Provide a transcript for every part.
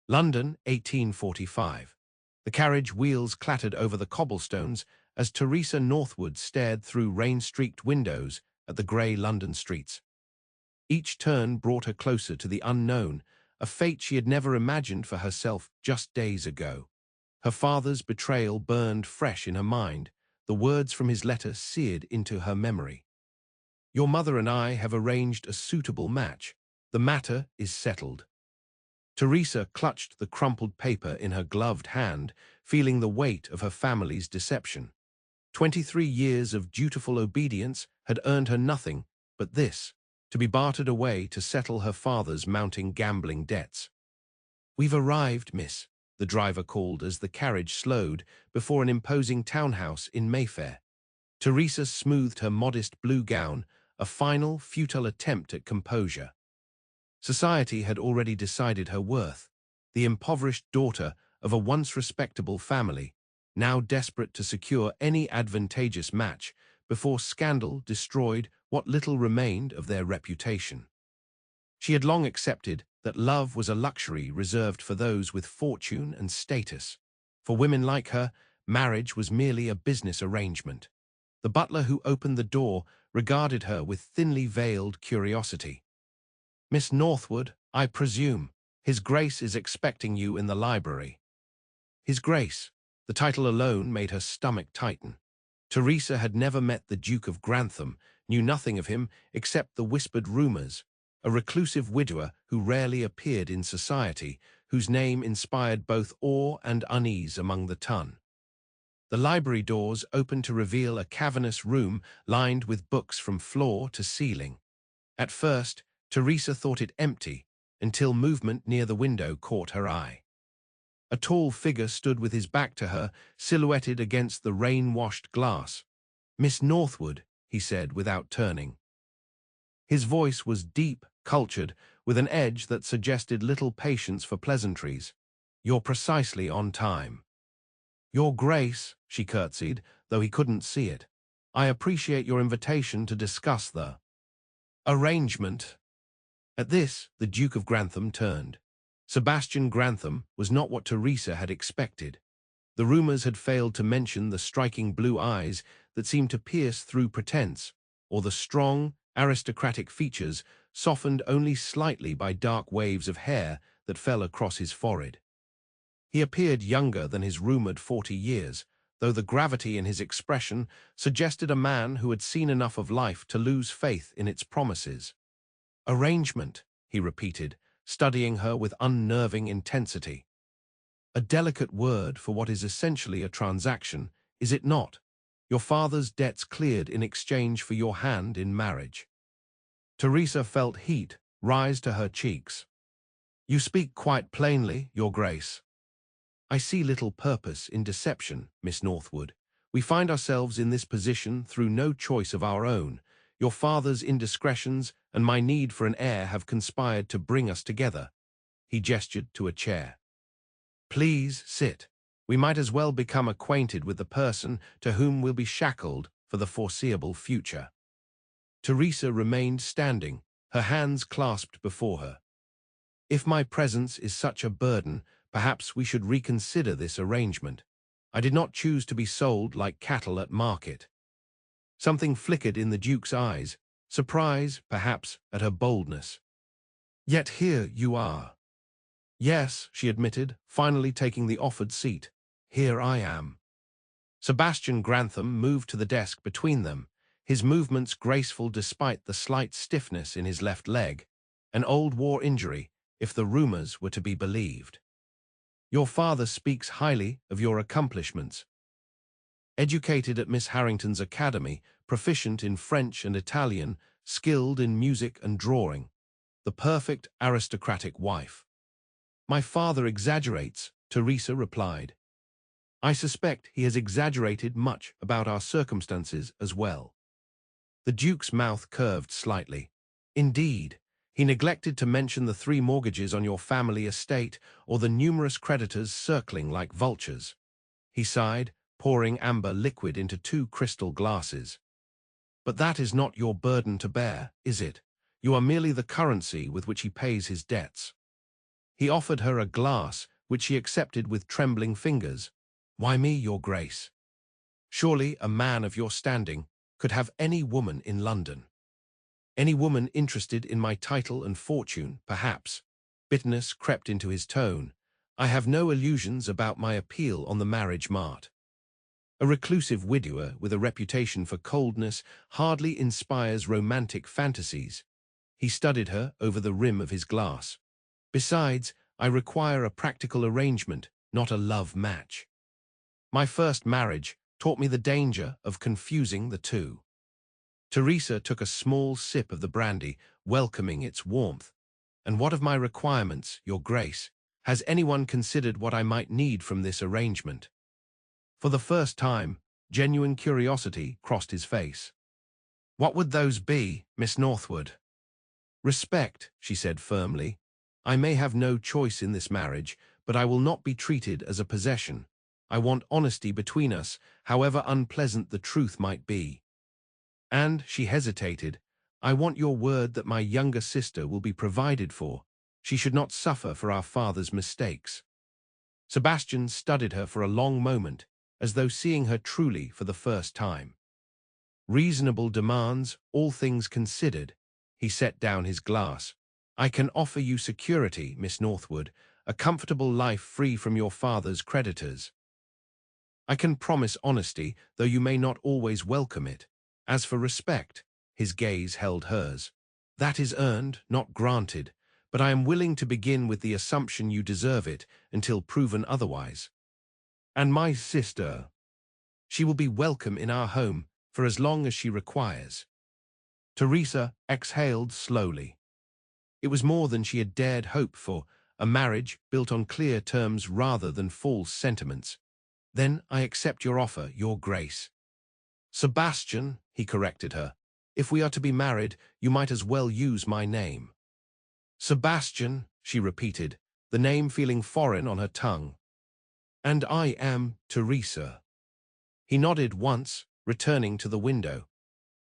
London, 1845. The carriage wheels clattered over the cobblestones as Teresa Northwood stared through rain-streaked windows at the grey London streets. Each turn brought her closer to the unknown, a fate she had never imagined for herself just days ago. Her father's betrayal burned fresh in her mind, the words from his letter seared into her memory. "Your mother and I have arranged a suitable match. The matter is settled." Teresa clutched the crumpled paper in her gloved hand, feeling the weight of her family's deception. 23 years of dutiful obedience had earned her nothing but this, to be bartered away to settle her father's mounting gambling debts. "We've arrived, miss," the driver called as the carriage slowed before an imposing townhouse in Mayfair. Teresa smoothed her modest blue gown, a final, futile attempt at composure. Society had already decided her worth, the impoverished daughter of a once respectable family, now desperate to secure any advantageous match before scandal destroyed what little remained of their reputation. She had long accepted that love was a luxury reserved for those with fortune and status. For women like her, marriage was merely a business arrangement. The butler who opened the door regarded her with thinly veiled curiosity. "Miss Northwood, I presume. His Grace is expecting you in the library." His Grace. The title alone made her stomach tighten. Teresa had never met the Duke of Grantham, knew nothing of him except the whispered rumors, a reclusive widower who rarely appeared in society, whose name inspired both awe and unease among the ton. The library doors opened to reveal a cavernous room lined with books from floor to ceiling. At first, Teresa thought it empty, until movement near the window caught her eye. A tall figure stood with his back to her, silhouetted against the rain-washed glass. "Miss Northwood," he said without turning. His voice was deep, cultured, with an edge that suggested little patience for pleasantries. "You're precisely on time." "Your Grace," she curtsied, though he couldn't see it. "I appreciate your invitation to discuss the arrangement." At this, the Duke of Grantham turned. Sebastian Grantham was not what Teresa had expected. The rumors had failed to mention the striking blue eyes that seemed to pierce through pretense, or the strong, aristocratic features softened only slightly by dark waves of hair that fell across his forehead. He appeared younger than his rumored 40 years, though the gravity in his expression suggested a man who had seen enough of life to lose faith in its promises. "Arrangement," he repeated, studying her with unnerving intensity. "A delicate word for what is essentially a transaction, is it not? Your father's debts cleared in exchange for your hand in marriage." Teresa felt heat rise to her cheeks. "You speak quite plainly, Your Grace." "I see little purpose in deception, Miss Northwood. We find ourselves in this position through no choice of our own. Your father's indiscretions and my need for an heir have conspired to bring us together." He gestured to a chair. "Please sit. We might as well become acquainted with the person to whom we'll be shackled for the foreseeable future." Teresa remained standing, her hands clasped before her. "If my presence is such a burden, perhaps we should reconsider this arrangement. I did not choose to be sold like cattle at market." Something flickered in the Duke's eyes, surprise, perhaps, at her boldness. "Yet here you are." "Yes," she admitted, finally taking the offered seat. "Here I am." Sebastian Grantham moved to the desk between them, his movements graceful despite the slight stiffness in his left leg, an old war injury, if the rumors were to be believed. "Your father speaks highly of your accomplishments. Educated at Miss Harrington's academy, proficient in French and Italian, skilled in music and drawing. The perfect aristocratic wife." "My father exaggerates," Teresa replied. "I suspect he has exaggerated much about our circumstances as well." The Duke's mouth curved slightly. "Indeed, he neglected to mention the 3 mortgages on your family estate or the numerous creditors circling like vultures." He sighed, pouring amber liquid into 2 crystal glasses. "But that is not your burden to bear, is it? You are merely the currency with which he pays his debts." He offered her a glass, which she accepted with trembling fingers. "Why me, your grace? Surely a man of your standing could have any woman in London. Any woman interested in my title and fortune, perhaps." Bitterness crept into his tone. "I have no illusions about my appeal on the marriage mart." A reclusive widower with a reputation for coldness hardly inspires romantic fantasies. He studied her over the rim of his glass. "Besides, I require a practical arrangement, not a love match. My first marriage taught me the danger of confusing the two." Teresa took a small sip of the brandy, welcoming its warmth. "And what of my requirements, your grace? Has anyone considered what I might need from this arrangement?" For the first time, genuine curiosity crossed his face. "What would those be, Miss Northwood?" "Respect," she said firmly. "I may have no choice in this marriage, but I will not be treated as a possession. I want honesty between us, however unpleasant the truth might be. And," she hesitated, "I want your word that my younger sister will be provided for. She should not suffer for our father's mistakes." Sebastian studied her for a long moment, as though seeing her truly for the first time. "Reasonable demands, all things considered." He set down his glass. "I can offer you security, Miss Northwood, a comfortable life free from your father's creditors. I can promise honesty, though you may not always welcome it. As for respect," his gaze held hers, "that is earned, not granted, but I am willing to begin with the assumption you deserve it until proven otherwise. And my sister, she will be welcome in our home for as long as she requires." Teresa exhaled slowly. It was more than she had dared hope for, a marriage built on clear terms rather than false sentiments. "Then I accept your offer, your grace." "Sebastian," he corrected her. "If we are to be married, you might as well use my name." "Sebastian," she repeated, the name feeling foreign on her tongue. "And I am Teresa." He nodded once, returning to the window.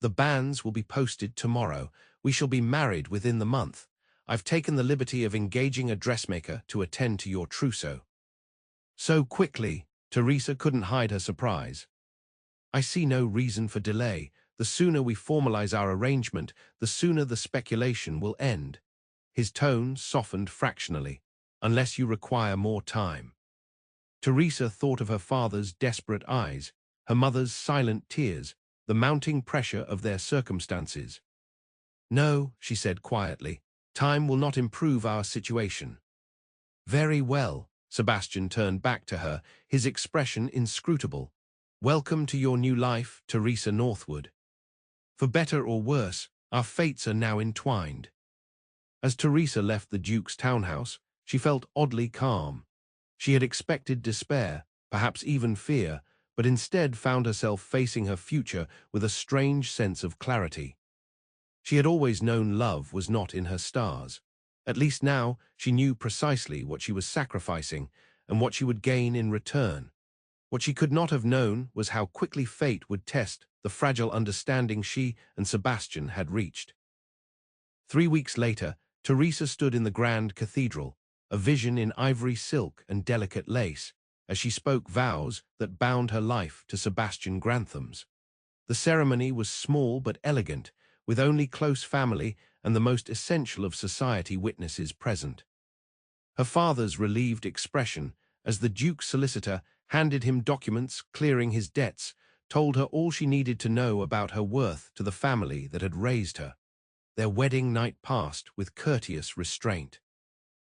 "The banns will be posted tomorrow. We shall be married within the month. I've taken the liberty of engaging a dressmaker to attend to your trousseau." So quickly, Teresa couldn't hide her surprise. "I see no reason for delay. The sooner we formalize our arrangement, the sooner the speculation will end." His tone softened fractionally. "Unless you require more time." Teresa thought of her father's desperate eyes, her mother's silent tears, the mounting pressure of their circumstances. "No," she said quietly, "time will not improve our situation." "Very well." Sebastian turned back to her, his expression inscrutable. "Welcome to your new life, Teresa Northwood. For better or worse, our fates are now entwined." As Teresa left the Duke's townhouse, she felt oddly calm. She had expected despair, perhaps even fear, but instead found herself facing her future with a strange sense of clarity. She had always known love was not in her stars. At least now she knew precisely what she was sacrificing and what she would gain in return. What she could not have known was how quickly fate would test the fragile understanding she and Sebastian had reached. 3 weeks later, Teresa stood in the grand cathedral, a vision in ivory silk and delicate lace, as she spoke vows that bound her life to Sebastian Grantham's. The ceremony was small but elegant, with only close family and the most essential of society witnesses present. Her father's relieved expression, as the Duke's solicitor handed him documents clearing his debts, told her all she needed to know about her worth to the family that had raised her. Their wedding night passed with courteous restraint.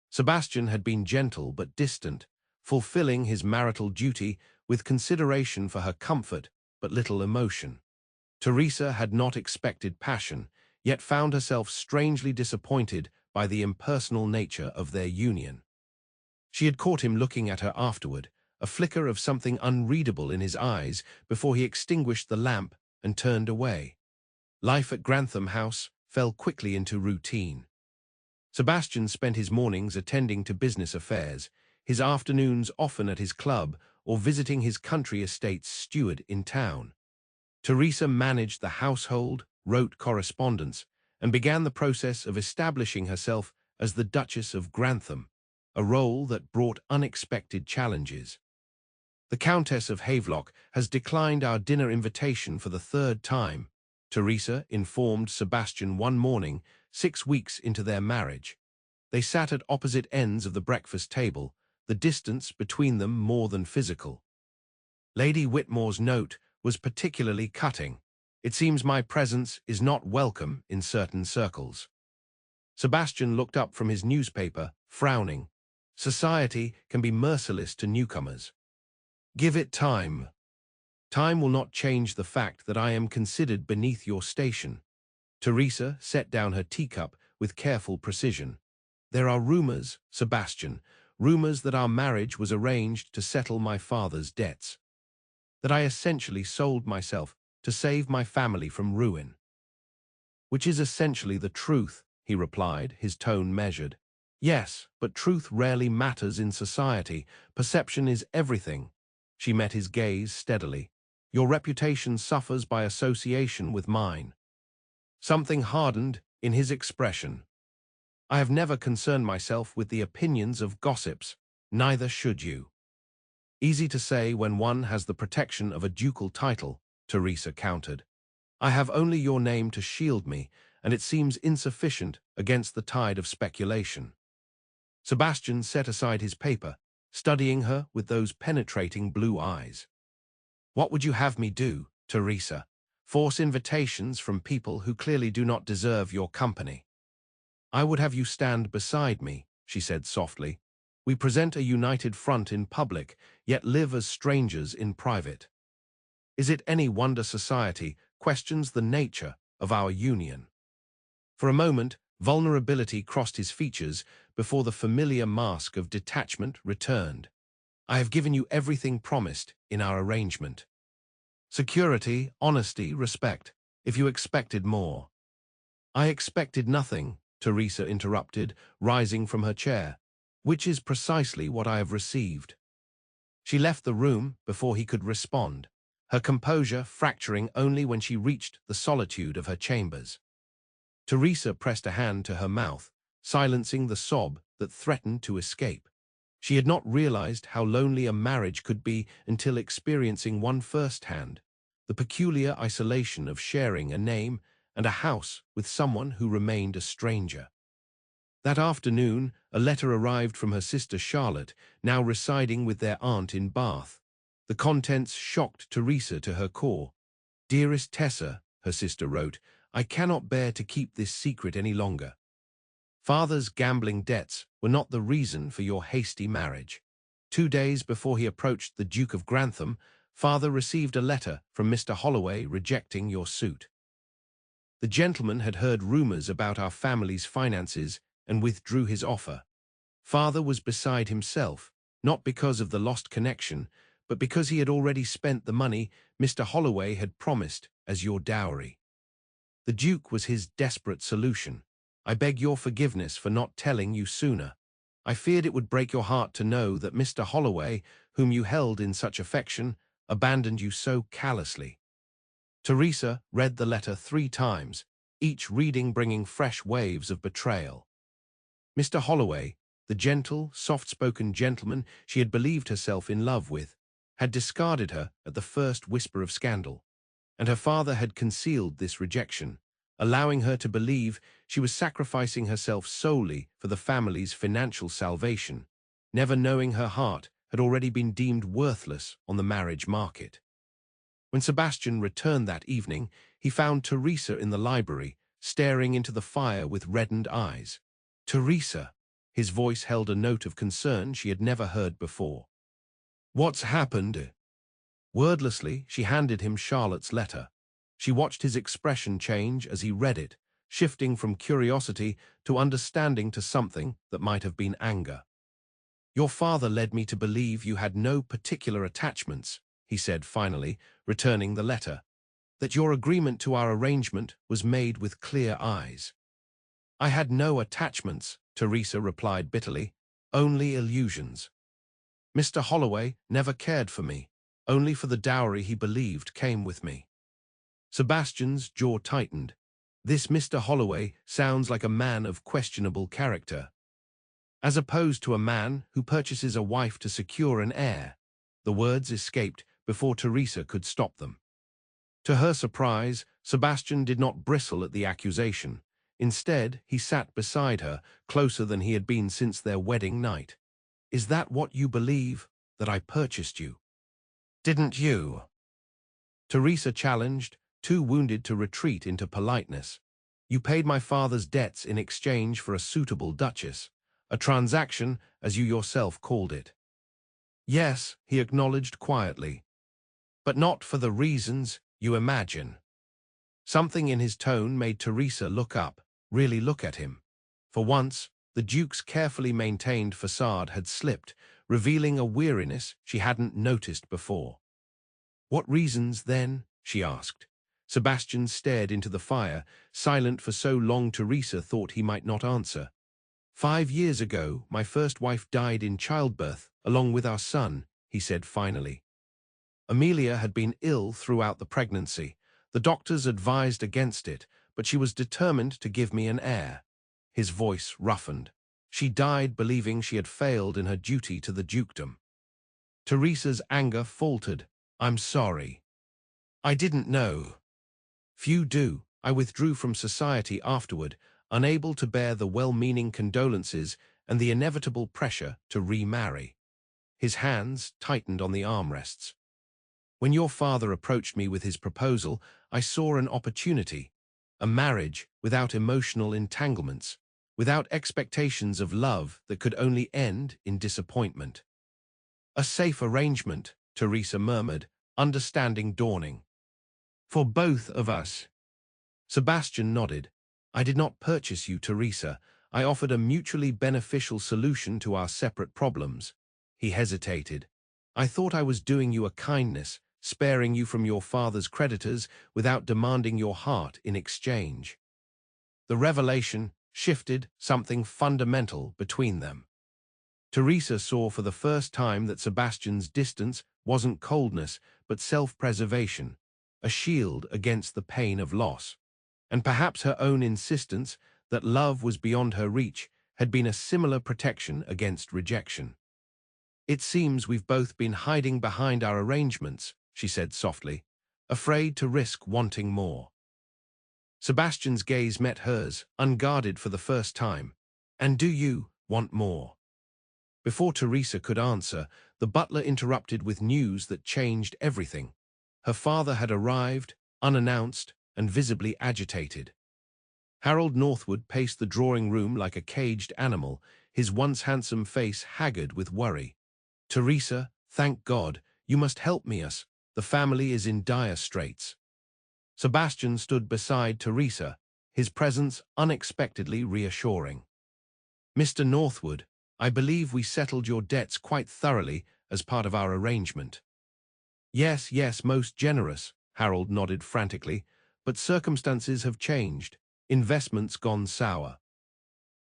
Sebastian had been gentle but distant, fulfilling his marital duty with consideration for her comfort but little emotion. Teresa had not expected passion, yet found herself strangely disappointed by the impersonal nature of their union. She had caught him looking at her afterward, a flicker of something unreadable in his eyes before he extinguished the lamp and turned away. Life at Grantham House fell quickly into routine. Sebastian spent his mornings attending to business affairs, his afternoons often at his club or visiting his country estate's steward in town. Teresa managed the household, wrote correspondence, and began the process of establishing herself as the Duchess of Grantham, a role that brought unexpected challenges. The Countess of Havelock has declined our dinner invitation for the third time, Teresa informed Sebastian one morning, 6 weeks into their marriage. They sat at opposite ends of the breakfast table, the distance between them more than physical. Lady Whitmore's note was particularly cutting. It seems my presence is not welcome in certain circles. Sebastian looked up from his newspaper, frowning. Society can be merciless to newcomers. Give it time. Time will not change the fact that I am considered beneath your station. Teresa set down her teacup with careful precision. There are rumors, Sebastian, rumors that our marriage was arranged to settle my father's debts. That I essentially sold myself to save my family from ruin. Which is essentially the truth, he replied, his tone measured. Yes, but truth rarely matters in society. Perception is everything. She met his gaze steadily. Your reputation suffers by association with mine. Something hardened in his expression. I have never concerned myself with the opinions of gossips. Neither should you. Easy to say when one has the protection of a ducal title, Teresa countered. I have only your name to shield me, and it seems insufficient against the tide of speculation. Sebastian set aside his paper, studying her with those penetrating blue eyes. What would you have me do, Teresa? Force invitations from people who clearly do not deserve your company? I would have you stand beside me, she said softly. We present a united front in public, yet live as strangers in private. Is it any wonder society questions the nature of our union? For a moment, vulnerability crossed his features before the familiar mask of detachment returned. I have given you everything promised in our arrangement. Security, honesty, respect, if you expected more. I expected nothing, Teresa interrupted, rising from her chair, which is precisely what I have received. She left the room before he could respond, her composure fracturing only when she reached the solitude of her chambers. Teresa pressed a hand to her mouth, silencing the sob that threatened to escape. She had not realized how lonely a marriage could be until experiencing one firsthand, the peculiar isolation of sharing a name and a house with someone who remained a stranger. That afternoon, a letter arrived from her sister Charlotte, now residing with their aunt in Bath. The contents shocked Teresa to her core. Dearest Tessa, her sister wrote, I cannot bear to keep this secret any longer. Father's gambling debts were not the reason for your hasty marriage. 2 days before he approached the Duke of Grantham, Father received a letter from Mr. Holloway rejecting your suit. The gentleman had heard rumors about our family's finances and withdrew his offer. Father was beside himself, not because of the lost connection, but because he had already spent the money Mr. Holloway had promised as your dowry. The Duke was his desperate solution. I beg your forgiveness for not telling you sooner. I feared it would break your heart to know that Mr. Holloway, whom you held in such affection, abandoned you so callously. Teresa read the letter 3 times, each reading bringing fresh waves of betrayal. Mr. Holloway, the gentle, soft-spoken gentleman she had believed herself in love with, had discarded her at the first whisper of scandal, and her father had concealed this rejection, allowing her to believe she was sacrificing herself solely for the family's financial salvation, never knowing her heart had already been deemed worthless on the marriage market. When Sebastian returned that evening, he found Teresa in the library, staring into the fire with reddened eyes. Teresa, his voice held a note of concern she had never heard before. What's happened? Wordlessly, she handed him Charlotte's letter. She watched his expression change as he read it, shifting from curiosity to understanding to something that might have been anger. Your father led me to believe you had no particular attachments, he said finally, returning the letter, that your agreement to our arrangement was made with clear eyes. I had no attachments, Teresa replied bitterly, only illusions. Mr. Holloway never cared for me, only for the dowry he believed came with me. Sebastian's jaw tightened. This Mr. Holloway sounds like a man of questionable character. as opposed to a man who purchases a wife to secure an heir. The words escaped before Teresa could stop them. To her surprise, Sebastian did not bristle at the accusation. Instead, he sat beside her, closer than he had been since their wedding night. "Is that what you believe, that I purchased you?" "Didn't you?" Teresa challenged, too wounded to retreat into politeness. "You paid my father's debts in exchange for a suitable duchess, a transaction, as you yourself called it." "Yes," he acknowledged quietly, "but not for the reasons you imagine." Something in his tone made Teresa look up, really look at him. For once, the Duke's carefully maintained facade had slipped, revealing a weariness she hadn't noticed before. "What reasons, then?" she asked. Sebastian stared into the fire, silent for so long Teresa thought he might not answer. "5 years ago, my first wife died in childbirth, along with our son," he said finally. "Amelia had been ill throughout the pregnancy. The doctors advised against it, but she was determined to give me an heir." His voice roughened. "She died believing she had failed in her duty to the dukedom." Teresa's anger faltered. "I'm sorry. I didn't know." "Few do. I withdrew from society afterward, unable to bear the well-meaning condolences and the inevitable pressure to remarry." His hands tightened on the armrests. "When your father approached me with his proposal, I saw an opportunity. A marriage without emotional entanglements, without expectations of love that could only end in disappointment." "A safe arrangement," Teresa murmured, understanding dawning. "For both of us." Sebastian nodded. "I did not purchase you, Teresa. I offered a mutually beneficial solution to our separate problems." He hesitated. "I thought I was doing you a kindness, sparing you from your father's creditors without demanding your heart in exchange." The revelation shifted something fundamental between them. Teresa saw for the first time that Sebastian's distance wasn't coldness, but self-preservation, a shield against the pain of loss. And perhaps her own insistence that love was beyond her reach had been a similar protection against rejection. "It seems we've both been hiding behind our arrangements," she said softly, "afraid to risk wanting more." Sebastian's gaze met hers, unguarded for the first time. "And do you want more?" Before Teresa could answer, the butler interrupted with news that changed everything. Her father had arrived, unannounced and visibly agitated. Harold Northwood paced the drawing room like a caged animal, his once handsome face haggard with worry. "Teresa, thank God, you must help me us. The family is in dire straits." Sebastian stood beside Teresa, his presence unexpectedly reassuring. "Mr. Northwood, I believe we settled your debts quite thoroughly as part of our arrangement." "Yes, yes, most generous," Harold nodded frantically, "but circumstances have changed. Investments gone sour."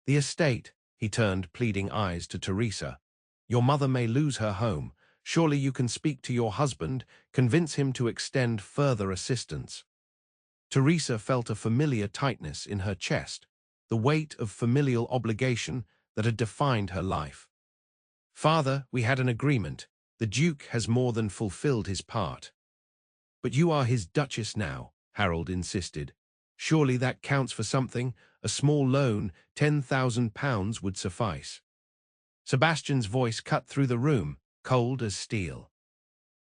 "The estate," he turned pleading eyes to Teresa. "Your mother may lose her home. Surely you can speak to your husband, convince him to extend further assistance." Teresa felt a familiar tightness in her chest, the weight of familial obligation that had defined her life. "Father, we had an agreement. The Duke has more than fulfilled his part." "But you are his Duchess now," Harold insisted. "Surely that counts for something. A small loan, £10,000 would suffice." Sebastian's voice cut through the room, cold as steel.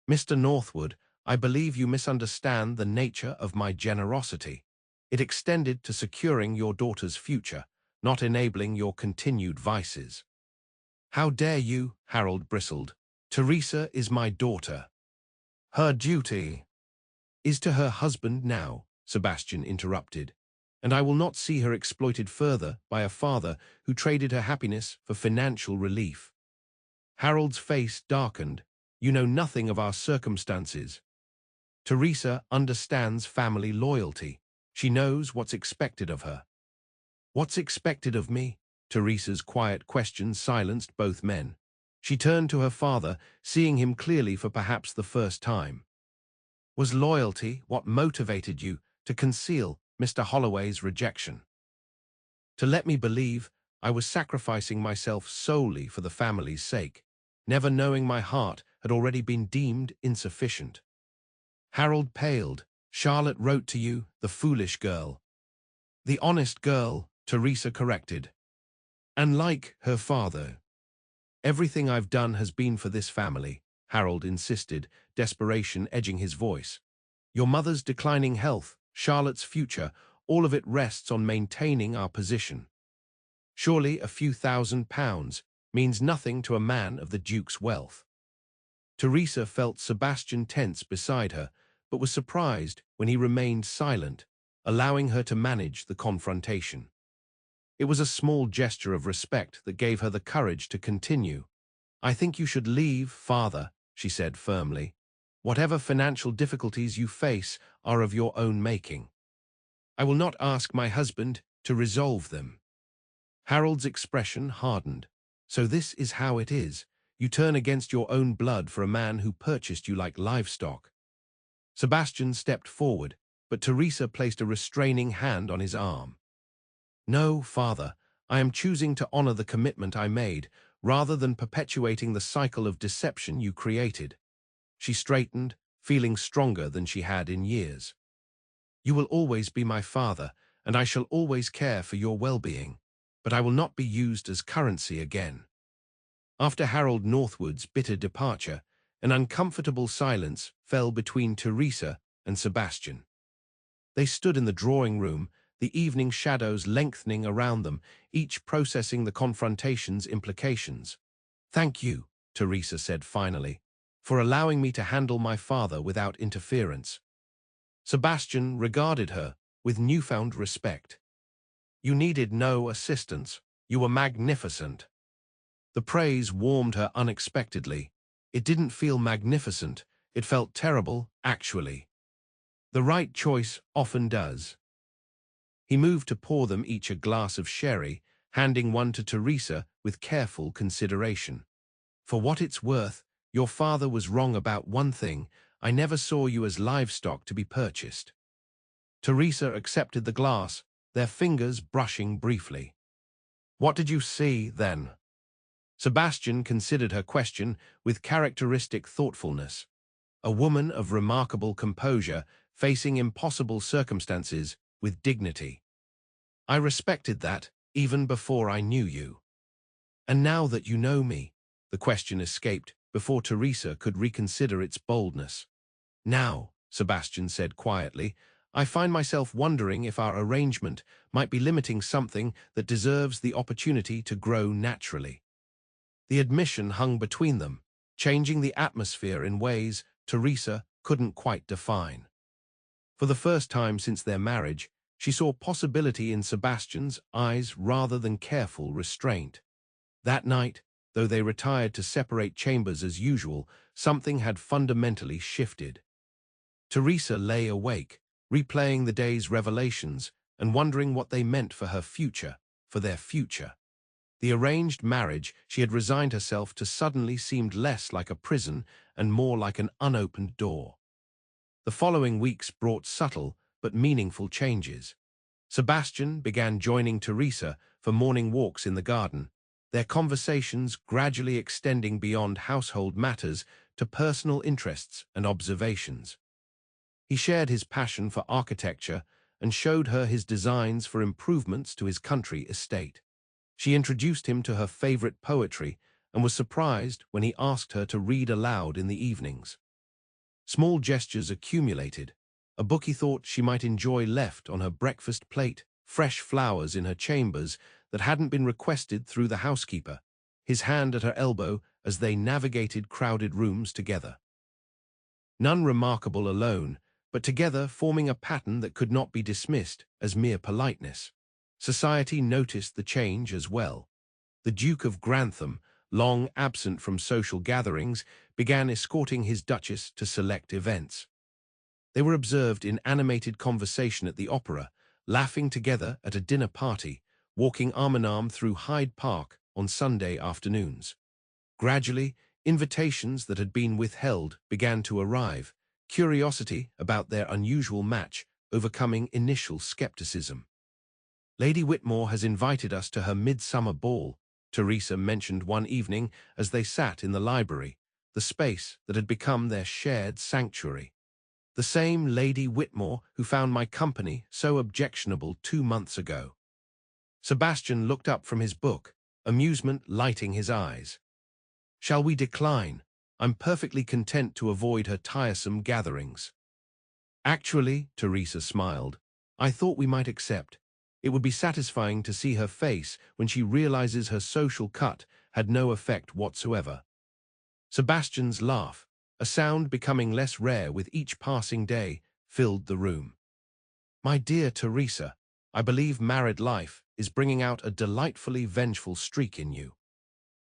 "Mr. Northwood, I believe you misunderstand the nature of my generosity. It extended to securing your daughter's future, not enabling your continued vices." "How dare you?" Harold bristled. "Teresa is my daughter. Her duty is to her husband now," Sebastian interrupted, "and I will not see her exploited further by a father who traded her happiness for financial relief." Harold's face darkened. "You know nothing of our circumstances. Teresa understands family loyalty. She knows what's expected of her." "What's expected of me?" Teresa's quiet question silenced both men. She turned to her father, seeing him clearly for perhaps the first time. "Was loyalty what motivated you to conceal Mr. Holloway's rejection?" "To let me believe I was sacrificing myself solely for the family's sake, never knowing my heart had already been deemed insufficient. Harold paled. Charlotte wrote to you, the foolish girl. The honest girl, Teresa corrected. And like her father. Everything I've done has been for this family, Harold insisted, desperation edging his voice. Your mother's declining health, Charlotte's future, all of it rests on maintaining our position. Surely a few £1,000 means nothing to a man of the Duke's wealth. Teresa felt Sebastian tense beside her, but was surprised when he remained silent, allowing her to manage the confrontation. It was a small gesture of respect that gave her the courage to continue. I think you should leave, father, she said firmly. Whatever financial difficulties you face are of your own making. I will not ask my husband to resolve them. Harold's expression hardened. So this is how it is. You turn against your own blood for a man who purchased you like livestock. Sebastian stepped forward, but Teresa placed a restraining hand on his arm. No, father, I am choosing to honor the commitment I made, rather than perpetuating the cycle of deception you created. She straightened, feeling stronger than she had in years. You will always be my father, and I shall always care for your well-being, but I will not be used as currency again. After Harold Northwood's bitter departure, an uncomfortable silence fell between Teresa and Sebastian. They stood in the drawing room, the evening shadows lengthening around them, each processing the confrontation's implications. Thank you, Teresa said finally, for allowing me to handle my father without interference. Sebastian regarded her with newfound respect. You needed no assistance. You were magnificent. The praise warmed her unexpectedly. It didn't feel magnificent. It felt terrible, actually. The right choice often does. He moved to pour them each a glass of sherry, handing one to Teresa with careful consideration. For what it's worth, your father was wrong about one thing. I never saw you as livestock to be purchased. Teresa accepted the glass, their fingers brushing briefly. What did you see, then? Sebastian considered her question with characteristic thoughtfulness. A woman of remarkable composure, facing impossible circumstances with dignity. I respected that, even before I knew you. And now that you know me, the question escaped before Teresa could reconsider its boldness. Now, Sebastian said quietly, I find myself wondering if our arrangement might be limiting something that deserves the opportunity to grow naturally. The admission hung between them, changing the atmosphere in ways Teresa couldn't quite define. For the first time since their marriage, she saw possibility in Sebastian's eyes rather than careful restraint. That night, though they retired to separate chambers as usual, something had fundamentally shifted. Teresa lay awake, replaying the day's revelations and wondering what they meant for her future, for their future. The arranged marriage she had resigned herself to suddenly seemed less like a prison and more like an unopened door. The following weeks brought subtle but meaningful changes. Sebastian began joining Teresa for morning walks in the garden, their conversations gradually extending beyond household matters to personal interests and observations. He shared his passion for architecture and showed her his designs for improvements to his country estate. She introduced him to her favorite poetry and was surprised when he asked her to read aloud in the evenings. Small gestures accumulated. A book he thought she might enjoy left on her breakfast plate, fresh flowers in her chambers that hadn't been requested through the housekeeper, his hand at her elbow as they navigated crowded rooms together. None remarkable alone, but together forming a pattern that could not be dismissed as mere politeness. Society noticed the change as well. The Duke of Grantham, long absent from social gatherings, began escorting his Duchess to select events. They were observed in animated conversation at the opera, laughing together at a dinner party, walking arm-in-arm through Hyde Park on Sunday afternoons. Gradually, invitations that had been withheld began to arrive, curiosity about their unusual match overcoming initial skepticism. Lady Whitmore has invited us to her midsummer ball, Teresa mentioned one evening as they sat in the library, the space that had become their shared sanctuary. The same Lady Whitmore who found my company so objectionable 2 months ago. Sebastian looked up from his book, amusement lighting his eyes. Shall we decline? I'm perfectly content to avoid her tiresome gatherings. Actually, Teresa smiled, I thought we might accept. It would be satisfying to see her face when she realizes her social cut had no effect whatsoever. Sebastian's laugh, a sound becoming less rare with each passing day, filled the room. My dear Teresa, I believe married life is bringing out a delightfully vengeful streak in you.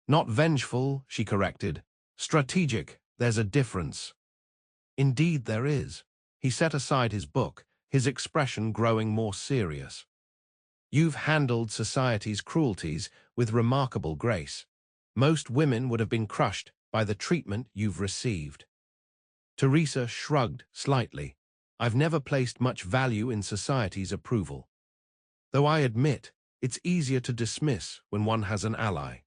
Not vengeful, she corrected. Strategic, there's a difference. Indeed there is. He set aside his book, his expression growing more serious. You've handled society's cruelties with remarkable grace. Most women would have been crushed by the treatment you've received. Teresa shrugged slightly. I've never placed much value in society's approval. Though I admit, it's easier to dismiss when one has an ally.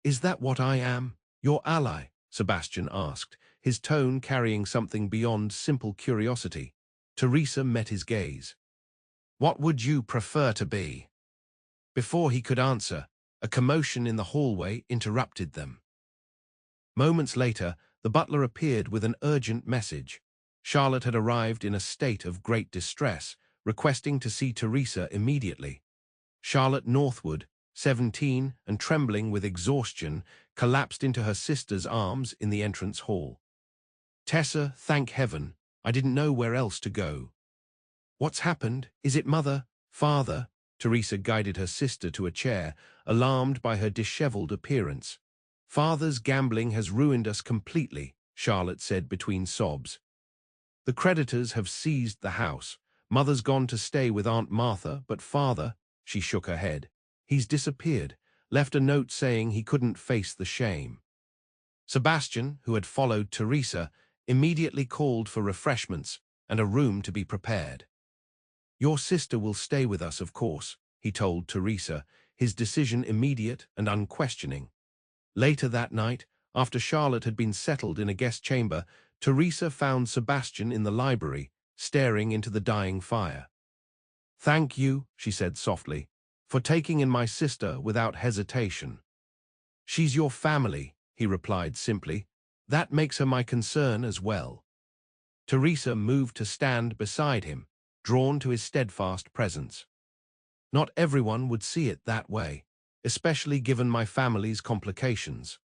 Is that what I am? Your ally? Sebastian asked, his tone carrying something beyond simple curiosity. Teresa met his gaze. What would you prefer to be? Before he could answer, a commotion in the hallway interrupted them. Moments later, the butler appeared with an urgent message. Charlotte had arrived in a state of great distress, requesting to see Teresa immediately. Charlotte Northwood, 17 and trembling with exhaustion, collapsed into her sister's arms in the entrance hall. Tessa, thank heaven, I didn't know where else to go. What's happened? Is it mother? Father? Teresa guided her sister to a chair, alarmed by her disheveled appearance. Father's gambling has ruined us completely, Charlotte said between sobs. The creditors have seized the house. Mother's gone to stay with Aunt Martha, but father, she shook her head. He's disappeared, left a note saying he couldn't face the shame. Sebastian, who had followed Teresa, immediately called for refreshments and a room to be prepared. Your sister will stay with us, of course, he told Teresa, his decision immediate and unquestioning. Later that night, after Charlotte had been settled in a guest chamber, Teresa found Sebastian in the library, staring into the dying fire. Thank you, she said softly, for taking in my sister without hesitation. She's your family, he replied simply. That makes her my concern as well. Teresa moved to stand beside him, drawn to his steadfast presence. Not everyone would see it that way, especially given my family's complications.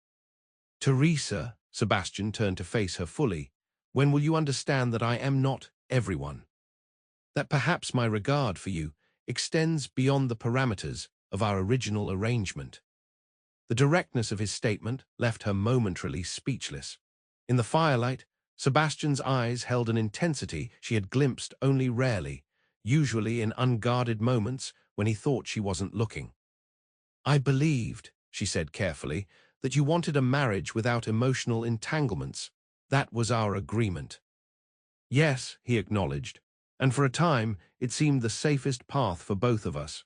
Teresa, Sebastian turned to face her fully, when will you understand that I am not everyone? That perhaps my regard for you extends beyond the parameters of our original arrangement. The directness of his statement left her momentarily speechless. In the firelight, Sebastian's eyes held an intensity she had glimpsed only rarely, usually in unguarded moments when he thought she wasn't looking. I believed, she said carefully, that you wanted a marriage without emotional entanglements. That was our agreement. Yes, he acknowledged, and for a time it seemed the safest path for both of us.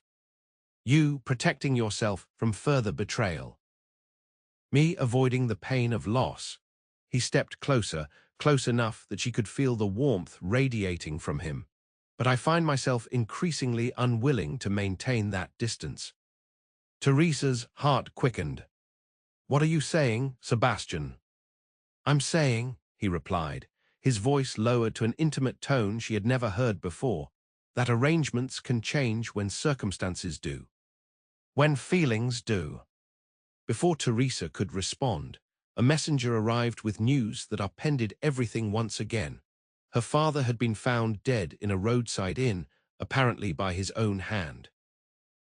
You protecting yourself from further betrayal. Me avoiding the pain of loss. He stepped closer, close enough that she could feel the warmth radiating from him. But I find myself increasingly unwilling to maintain that distance. Teresa's heart quickened. What are you saying, Sebastian? I'm saying, he replied, his voice lowered to an intimate tone she had never heard before, that arrangements can change when circumstances do. When feelings do. Before Teresa could respond, a messenger arrived with news that upended everything once again. Her father had been found dead in a roadside inn, apparently by his own hand.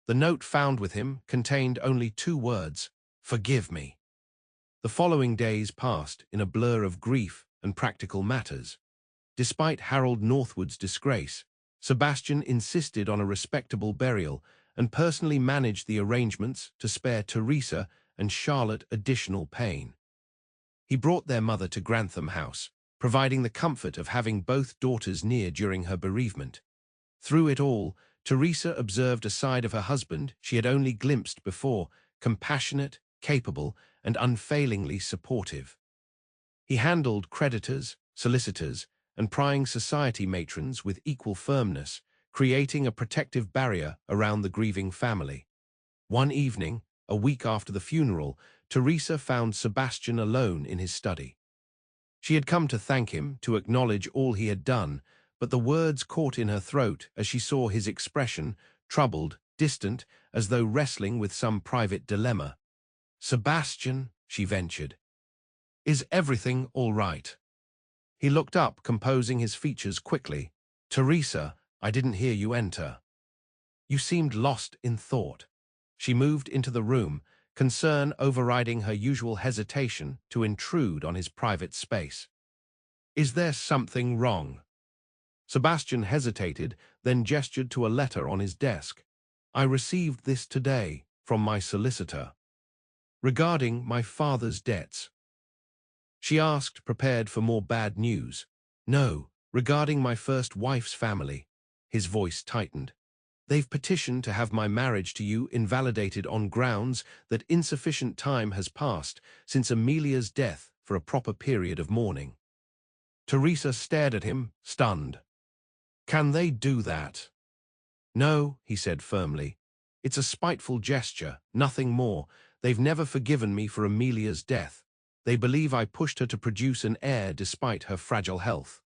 The note found with him contained only 2 words, "Forgive me." The following days passed in a blur of grief and practical matters. Despite Harold Northwood's disgrace, Sebastian insisted on a respectable burial and personally managed the arrangements to spare Teresa and Charlotte additional pain. He brought their mother to Grantham House, providing the comfort of having both daughters near during her bereavement. Through it all, Teresa observed a side of her husband she had only glimpsed before, compassionate, capable, and unfailingly supportive. He handled creditors, solicitors, and prying society matrons with equal firmness, creating a protective barrier around the grieving family. One evening, a week after the funeral, Teresa found Sebastian alone in his study. She had come to thank him, to acknowledge all he had done, but the words caught in her throat as she saw his expression, troubled, distant, as though wrestling with some private dilemma. "Sebastian," she ventured, "is everything all right?" He looked up, composing his features quickly. "Teresa, I didn't hear you enter. You seemed lost in thought." She moved into the room, concern overriding her usual hesitation to intrude on his private space. "Is there something wrong?" Sebastian hesitated, then gestured to a letter on his desk. "I received this today from my solicitor. Regarding my father's debts." She asked, prepared for more bad news. "No, regarding my first wife's family." His voice tightened. "They've petitioned to have my marriage to you invalidated on grounds that insufficient time has passed since Amelia's death for a proper period of mourning." Teresa stared at him, stunned. "Can they do that?" "No," he said firmly. "It's a spiteful gesture, nothing more. They've never forgiven me for Amelia's death. They believe I pushed her to produce an heir despite her fragile health."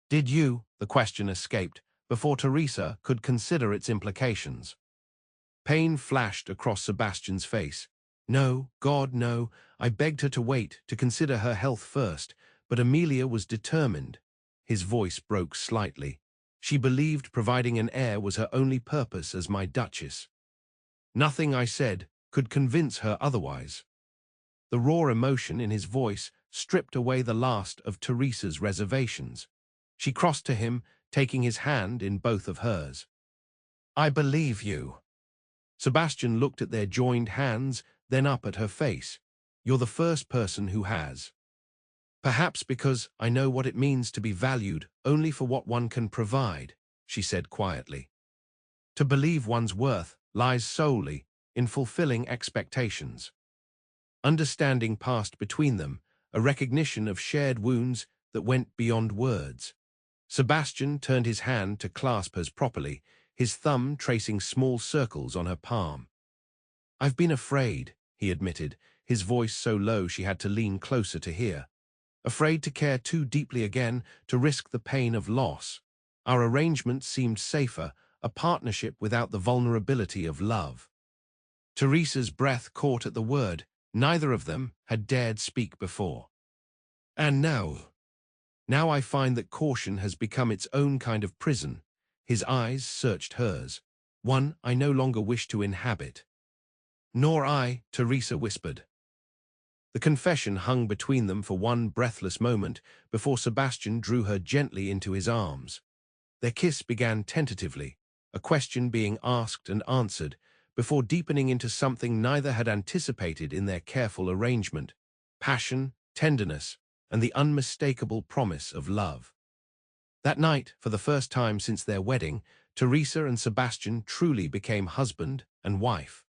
"Did you?" the question escaped, before Teresa could consider its implications. Pain flashed across Sebastian's face. "No, God, no. I begged her to wait, to consider her health first, but Amelia was determined." His voice broke slightly. "She believed providing an heir was her only purpose as my duchess. Nothing I said could convince her otherwise." The raw emotion in his voice stripped away the last of Teresa's reservations. She crossed to him, taking his hand in both of hers. "I believe you." Sebastian looked at their joined hands, then up at her face. "You're the first person who has. Perhaps because I know what it means to be valued only for what one can provide," she said quietly. "To believe one's worth lies solely in fulfilling expectations." Understanding passed between them, a recognition of shared wounds that went beyond words. Sebastian turned his hand to clasp hers properly, his thumb tracing small circles on her palm. "I've been afraid," he admitted, his voice so low she had to lean closer to hear. "Afraid to care too deeply again, to risk the pain of loss. Our arrangement seemed safer, a partnership without the vulnerability of love." Teresa's breath caught at the word. Neither of them had dared speak before. "And now? Now I find that caution has become its own kind of prison." His eyes searched hers. "One I no longer wish to inhabit." "Nor I," Teresa whispered. The confession hung between them for one breathless moment before Sebastian drew her gently into his arms. Their kiss began tentatively, a question being asked and answered, before deepening into something neither had anticipated in their careful arrangement: passion, tenderness, and the unmistakable promise of love. That night, for the first time since their wedding, Teresa and Sebastian truly became husband and wife.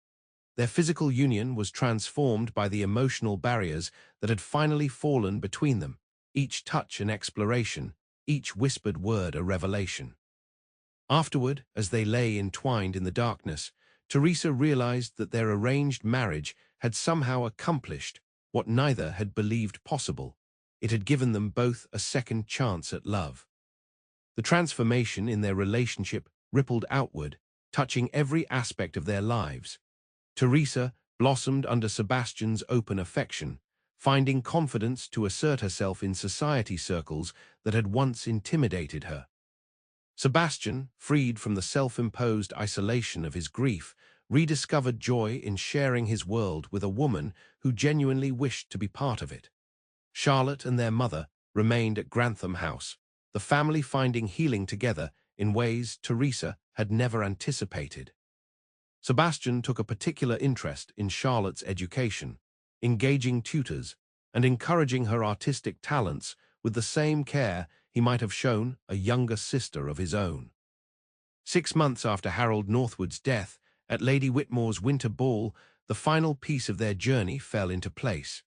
Their physical union was transformed by the emotional barriers that had finally fallen between them, each touch an exploration, each whispered word a revelation. Afterward, as they lay entwined in the darkness, Teresa realized that their arranged marriage had somehow accomplished what neither had believed possible. It had given them both a second chance at love. The transformation in their relationship rippled outward, touching every aspect of their lives. Teresa blossomed under Sebastian's open affection, finding confidence to assert herself in society circles that had once intimidated her. Sebastian, freed from the self-imposed isolation of his grief, rediscovered joy in sharing his world with a woman who genuinely wished to be part of it. Charlotte and their mother remained at Grantham House, the family finding healing together in ways Teresa had never anticipated. Sebastian took a particular interest in Charlotte's education, engaging tutors and encouraging her artistic talents with the same care he might have shown a younger sister of his own. 6 months after Harold Northwood's death, at Lady Whitmore's winter ball, the final piece of their journey fell into place.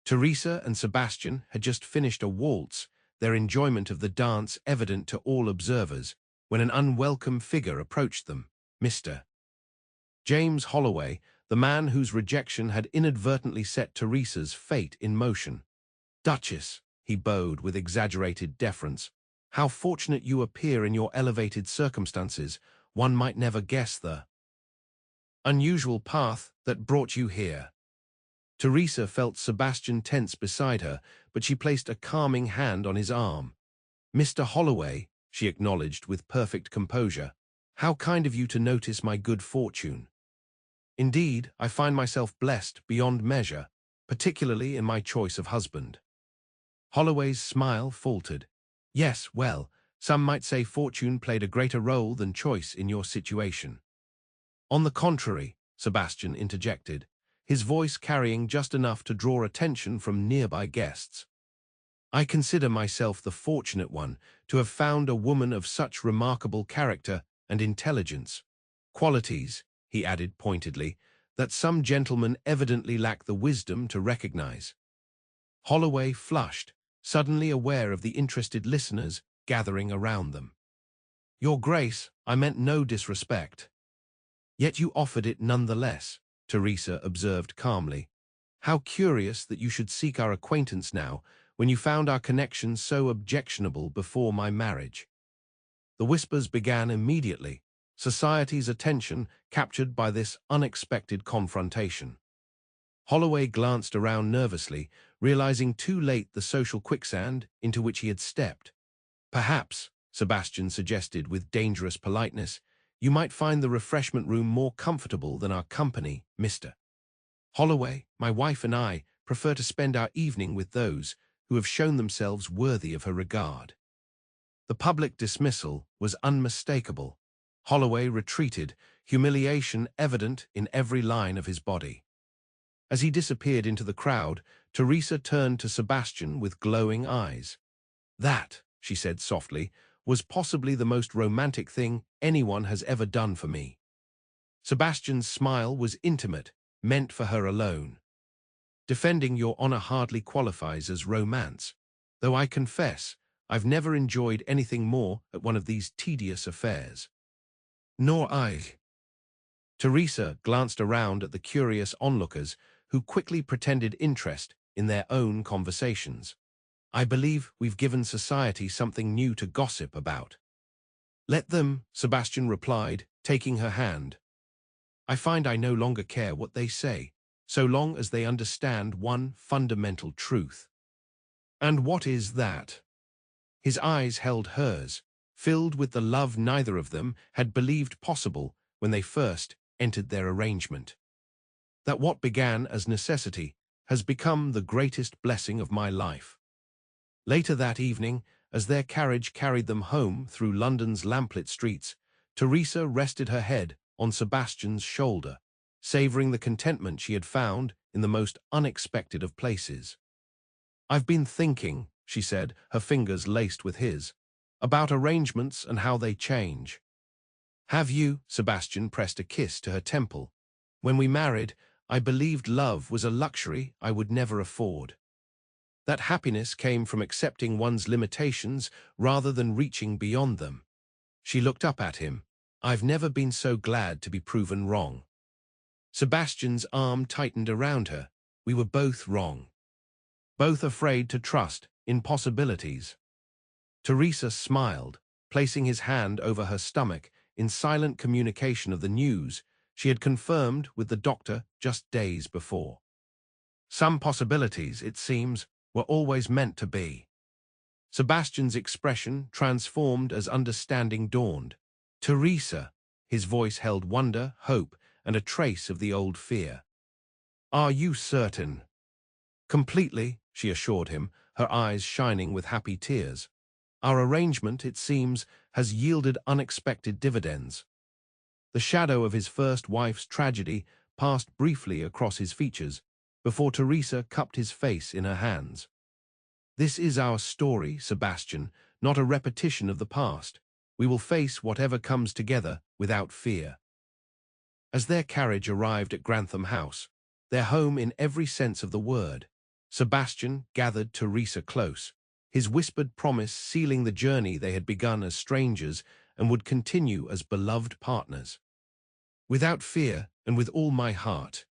Teresa and Sebastian had just finished a waltz, their enjoyment of the dance evident to all observers, when an unwelcome figure approached them. Mr. James Holloway, the man whose rejection had inadvertently set Teresa's fate in motion. "Duchess," he bowed with exaggerated deference, "how fortunate you appear in your elevated circumstances. One might never guess the unusual path that brought you here." Teresa felt Sebastian tense beside her, but she placed a calming hand on his arm. "Mr. Holloway," she acknowledged with perfect composure, "how kind of you to notice my good fortune. Indeed, I find myself blessed beyond measure, particularly in my choice of husband." Holloway's smile faltered. "Yes, well, some might say fortune played a greater role than choice in your situation." "On the contrary," Sebastian interjected, his voice carrying just enough to draw attention from nearby guests. "I consider myself the fortunate one to have found a woman of such remarkable character and intelligence. Qualities," he added pointedly, "that some gentlemen evidently lack the wisdom to recognize." Holloway flushed, suddenly aware of the interested listeners gathering around them. "Your Grace, I meant no disrespect." "Yet you offered it nonetheless," Teresa observed calmly. "How curious that you should seek our acquaintance now, when you found our connection so objectionable before my marriage." The whispers began immediately, society's attention captured by this unexpected confrontation. Holloway glanced around nervously, realizing too late the social quicksand into which he had stepped. "Perhaps," Sebastian suggested with dangerous politeness, "you might find the refreshment room more comfortable than our company, Mr. Holloway. My wife and I prefer to spend our evening with those who have shown themselves worthy of her regard." The public dismissal was unmistakable. Holloway retreated, humiliation evident in every line of his body. As he disappeared into the crowd, Teresa turned to Sebastian with glowing eyes. "That," she said softly, "was possibly the most romantic thing anyone has ever done for me." Sebastian's smile was intimate, meant for her alone. "Defending your honor hardly qualifies as romance, though I confess I've never enjoyed anything more at one of these tedious affairs." "Nor I." Teresa glanced around at the curious onlookers, who quickly pretended interest in their own conversations. "I believe we've given society something new to gossip about." "Let them," Sebastian replied, taking her hand. "I find I no longer care what they say, so long as they understand one fundamental truth." "And what is that?" His eyes held hers, filled with the love neither of them had believed possible when they first entered their arrangement. "That what began as necessity has become the greatest blessing of my life." Later that evening, as their carriage carried them home through London's lamplit streets, Teresa rested her head on Sebastian's shoulder, savoring the contentment she had found in the most unexpected of places. "I've been thinking," she said, her fingers laced with his, "about arrangements and how they change." "Have you?" Sebastian pressed a kiss to her temple. "When we married, I believed love was a luxury I would never afford. That happiness came from accepting one's limitations rather than reaching beyond them." She looked up at him. "I've never been so glad to be proven wrong." Sebastian's arm tightened around her. "We were both wrong. Both afraid to trust in possibilities." Teresa smiled, placing his hand over her stomach in silent communication of the news she had confirmed with the doctor just days before. "Some possibilities, it seems, were always meant to be." Sebastian's expression transformed as understanding dawned. "Teresa," his voice held wonder, hope, and a trace of the old fear. "Are you certain?" "Completely," she assured him, her eyes shining with happy tears. "Our arrangement, it seems, has yielded unexpected dividends." The shadow of his first wife's tragedy passed briefly across his features, before Teresa cupped his face in her hands. "This is our story, Sebastian, not a repetition of the past. We will face whatever comes together without fear. As their carriage arrived at Grantham House, their home in every sense of the word, Sebastian gathered Teresa close, his whispered promise sealing the journey they had begun as strangers and would continue as beloved partners. "Without fear and with all my heart,"